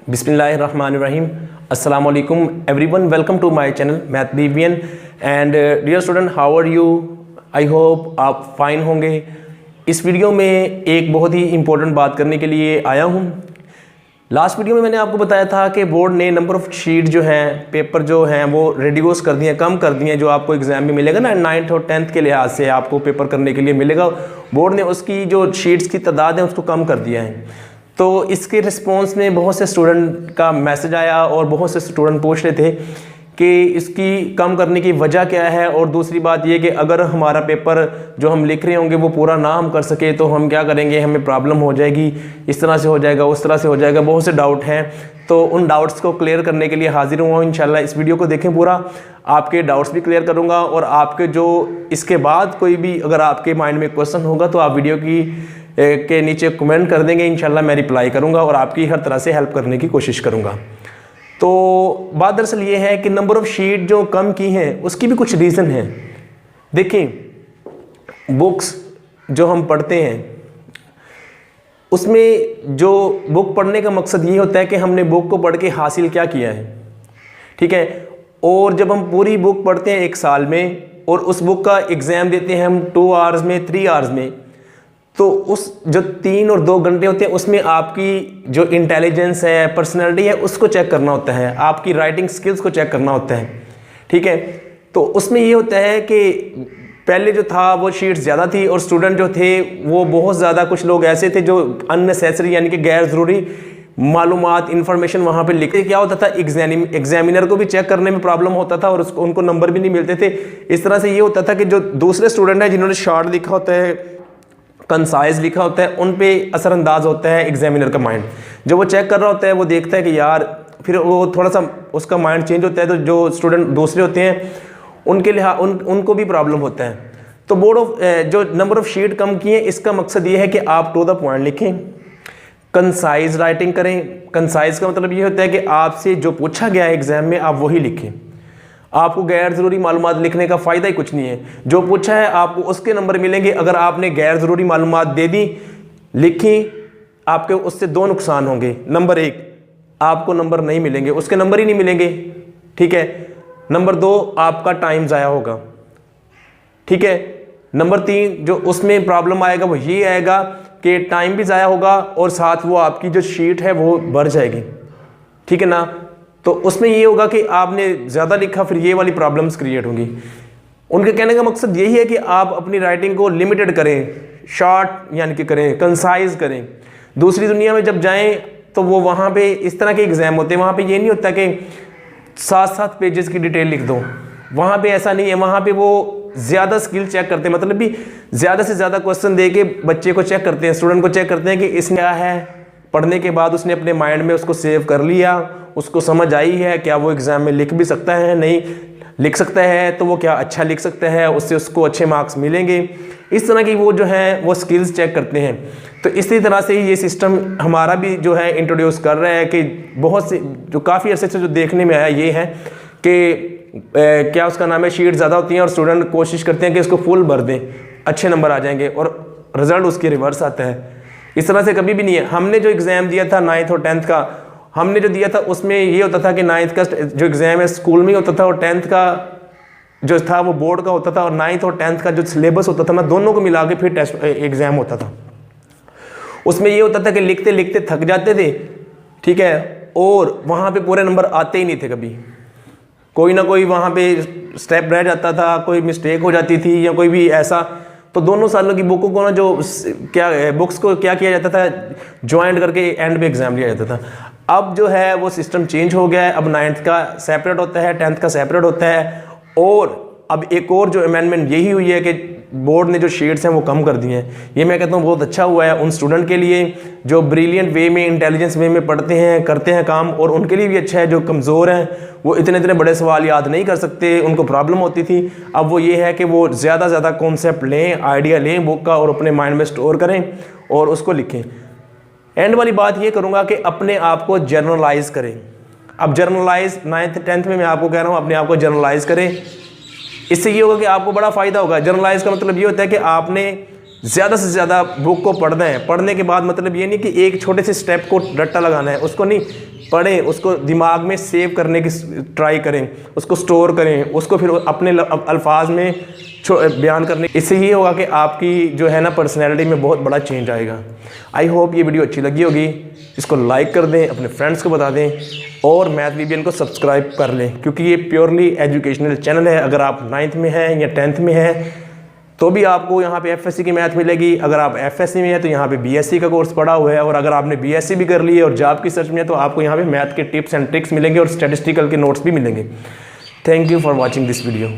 बिस्मिल्लाहिर्रहमानिर्रहीम। अस्सलाम वालेकुम everyone, welcome to my channel math BVN. And dear student, how are you? I hope आप fine होंगे। इस वीडियो में एक बहुत ही इंपॉर्टेंट बात करने के लिए आया हूँ। लास्ट वीडियो में मैंने आपको बताया था कि बोर्ड ने नंबर ऑफ शीट जो हैं, पेपर जो हैं वो रिड्यूस कर दिए, कम कर दिए। जो आपको एग्जाम में मिलेगा ना 9th और 10th के लिहाज से आपको पेपर करने के लिए मिलेगा, बोर्ड ने उसकी जो शीट्स की तादाद है उसको कम कर दिया है। तो इसके रिस्पॉन्स में बहुत से स्टूडेंट का मैसेज आया और बहुत से स्टूडेंट पूछ रहे थे कि इसकी कम करने की वजह क्या है। और दूसरी बात ये कि अगर हमारा पेपर जो हम लिख रहे होंगे वो पूरा ना हम कर सके तो हम क्या करेंगे, हमें प्रॉब्लम हो जाएगी, इस तरह से हो जाएगा, उस तरह से हो जाएगा। बहुत से डाउट हैं, तो उन डाउट्स को क्लियर करने के लिए हाजिर हुआ हूँ। इंशाल्लाह इस वीडियो को देखें पूरा, आपके डाउट्स भी क्लियर करूँगा। और आपके जो इसके बाद कोई भी अगर आपके माइंड में क्वेश्चन होगा तो आप वीडियो के नीचे कमेंट कर देंगे, इंशाल्लाह मैं रिप्लाई करूँगा और आपकी हर तरह से हेल्प करने की कोशिश करूँगा। तो बात दरअसल ये है कि नंबर ऑफ़ शीट जो कम की हैं उसकी भी कुछ रीज़न है। देखिए, बुक्स जो हम पढ़ते हैं उसमें जो बुक पढ़ने का मकसद ये होता है कि हमने बुक को पढ़ के हासिल क्या किया है, ठीक है। और जब हम पूरी बुक पढ़ते हैं एक साल में और उस बुक का एग्ज़ाम देते हैं हम 2 आवर्स में, 3 आवर्स में, तो उस जो 3 और 2 घंटे होते हैं उसमें आपकी जो इंटेलिजेंस है, पर्सनैलिटी है, उसको चेक करना होता है, आपकी राइटिंग स्किल्स को चेक करना होता है, ठीक है। तो उसमें ये होता है कि पहले जो था वो शीट्स ज़्यादा थी और स्टूडेंट जो थे वो बहुत ज़्यादा, कुछ लोग ऐसे थे जो अननेसेसरी यानी कि गैर ज़रूरी मालूमात, इन्फॉर्मेशन वहाँ पे लिखते। क्या होता था, एग्जामिनर को भी चेक करने में प्रॉब्लम होता था और उनको नंबर भी नहीं मिलते थे। इस तरह से ये होता था कि जो दूसरे स्टूडेंट हैं जिन्होंने शॉर्ट लिखा होता है, कंसाइज लिखा होता है, उन पे असरअंदाज होता है एग्जामिनर का माइंड। जब वो चेक कर रहा होता है वो देखता है कि यार, फिर वो थोड़ा सा उसका माइंड चेंज होता है। तो जो स्टूडेंट दूसरे होते हैं उनके लिए उनको भी प्रॉब्लम होता है। तो बोर्ड ऑफ जो नंबर ऑफ शीट कम किए, इसका मकसद ये है कि आप टू द पॉइंट लिखें, कंसाइज राइटिंग करें। कंसाइज का मतलब ये होता है कि आपसे जो पूछा गया है एग्जाम में आप वही लिखें। आपको गैर ज़रूरी मालूमात लिखने का फ़ायदा ही कुछ नहीं है। जो पूछा है आपको उसके नंबर मिलेंगे। अगर आपने गैर ज़रूरी मालूमात दे दी, लिखी, आपके उससे 2 नुकसान होंगे। नंबर 1, आपको नंबर नहीं मिलेंगे, उसके नंबर ही नहीं मिलेंगे, ठीक है। नंबर 2, आपका टाइम ज़ाया होगा, ठीक है। नंबर 3, जो उसमें प्रॉब्लम आएगा वो ये आएगा कि टाइम भी ज़ाया होगा और साथ वो आपकी जो शीट है वो बढ़ जाएगी, ठीक है ना। तो उसमें ये होगा कि आपने ज़्यादा लिखा, फिर ये वाली प्रॉब्लम्स क्रिएट होंगी। उनके कहने का मकसद यही है कि आप अपनी राइटिंग को लिमिटेड करें, शॉर्ट यानी कि करें, कंसाइज करें। दूसरी दुनिया में जब जाएं तो वो वहाँ पे इस तरह के एग्ज़ाम होते हैं, वहाँ पे ये नहीं होता कि 7-7 पेजेस की डिटेल लिख दो। वहाँ पे ऐसा नहीं है, वहाँ पे वो ज़्यादा स्किल चेक करते हैं, मतलब भी ज़्यादा से ज़्यादा क्वेश्चन दे के बच्चे को चेक करते हैं, स्टूडेंट को चेक करते हैं कि इसने क्या है। पढ़ने के बाद उसने अपने माइंड में उसको सेव कर लिया, उसको समझ आई है, क्या वो एग्ज़ाम में लिख भी सकता है, नहीं लिख सकता है तो वो क्या अच्छा लिख सकता है, उससे उसको अच्छे मार्क्स मिलेंगे। इस तरह की वो जो है वो स्किल्स चेक करते हैं। तो इसी तरह से ही ये सिस्टम हमारा भी जो है इंट्रोड्यूस कर रहा है कि बहुत से जो काफ़ी अर्से से जो देखने में आया ये है कि क्या उसका नाम है, शीट ज़्यादा होती हैं और स्टूडेंट कोशिश करते हैं कि इसको फुल भर दें, अच्छे नंबर आ जाएंगे, और रिज़ल्ट उसके रिवर्स आता है। इस तरह से कभी भी नहीं है। हमने जो एग्ज़ाम दिया था 9th और 10th का, हमने जो दिया था उसमें ये होता था कि 9th का जो एग्ज़ाम है स्कूल में होता था और 10th का जो था वो बोर्ड का होता था, और 9th और 10th का जो सिलेबस होता था ना, दोनों को मिला के फिर टेस्ट एग्ज़ाम होता था। उसमें ये होता था कि लिखते लिखते थक जाते थे, ठीक है, और वहाँ पे पूरे नंबर आते ही नहीं थे। कभी कोई ना कोई वहाँ पे स्टेप रह जाता था, कोई मिस्टेक हो जाती थी या कोई भी ऐसा। तो दोनों सालों की बुकों को ना जो क्या बुक्स को क्या किया जाता था, ज्वाइंट करके एंड पे एग्ज़ाम लिया जाता था। अब जो है वो सिस्टम चेंज हो गया है। अब 9th का सेपरेट होता है, 10th का सेपरेट होता है। और अब एक और जो अमेंडमेंट यही हुई है कि बोर्ड ने जो शीट्स हैं वो कम कर दी हैं। ये मैं कहता हूँ बहुत अच्छा हुआ है उन स्टूडेंट के लिए जो ब्रिलियंट वे में, इंटेलिजेंस वे में पढ़ते हैं, करते हैं काम, और उनके लिए भी अच्छा है। जो कमज़ोर हैं वो इतने बड़े सवाल याद नहीं कर सकते, उनको प्रॉब्लम होती थी। अब वो ये है कि वो ज़्यादा से ज़्यादा कॉन्सेप्ट लें, आइडिया लें बुक का और अपने माइंड में स्टोर करें और उसको लिखें। एंड वाली बात ये करूँगा कि अपने आप को जर्नलाइज करें। अब जर्नलाइज 9th 10th में मैं आपको कह रहा हूँ अपने आप को जर्नलाइज करें। इससे ये होगा कि आपको बड़ा फ़ायदा होगा। जर्नलाइज का मतलब ये होता है कि आपने ज़्यादा से ज़्यादा बुक को पढ़ना है। पढ़ने के बाद मतलब ये नहीं कि एक छोटे से स्टेप को रट्टा लगाना है, उसको नहीं, पढ़ें, उसको दिमाग में सेव करने की ट्राई करें, उसको स्टोर करें, उसको फिर अपने अल्फाज में बयान करने। इससे ये होगा कि आपकी जो है ना पर्सनैलिटी में बहुत बड़ा चेंज आएगा। आई होप ये वीडियो अच्छी लगी होगी। इसको लाइक कर दें, अपने फ्रेंड्स को बता दें और मैथवीबियन को सब्सक्राइब कर लें, क्योंकि ये प्योरली एजुकेशनल चैनल है। अगर आप 9th में हैं या 10th में हैं तो भी आपको यहाँ पे FSC की मैथ मिलेगी। अगर आप FSC में हैं तो यहाँ पे BSc का कोर्स पढ़ा हुआ है, और अगर आपने BSc भी कर ली है और जॉब की सर्च में है तो आपको यहाँ पे मैथ के टिप्स एंड ट्रिक्स मिलेंगे और स्टैटिस्टिकल के नोट्स भी मिलेंगे। Thank you for watching this video.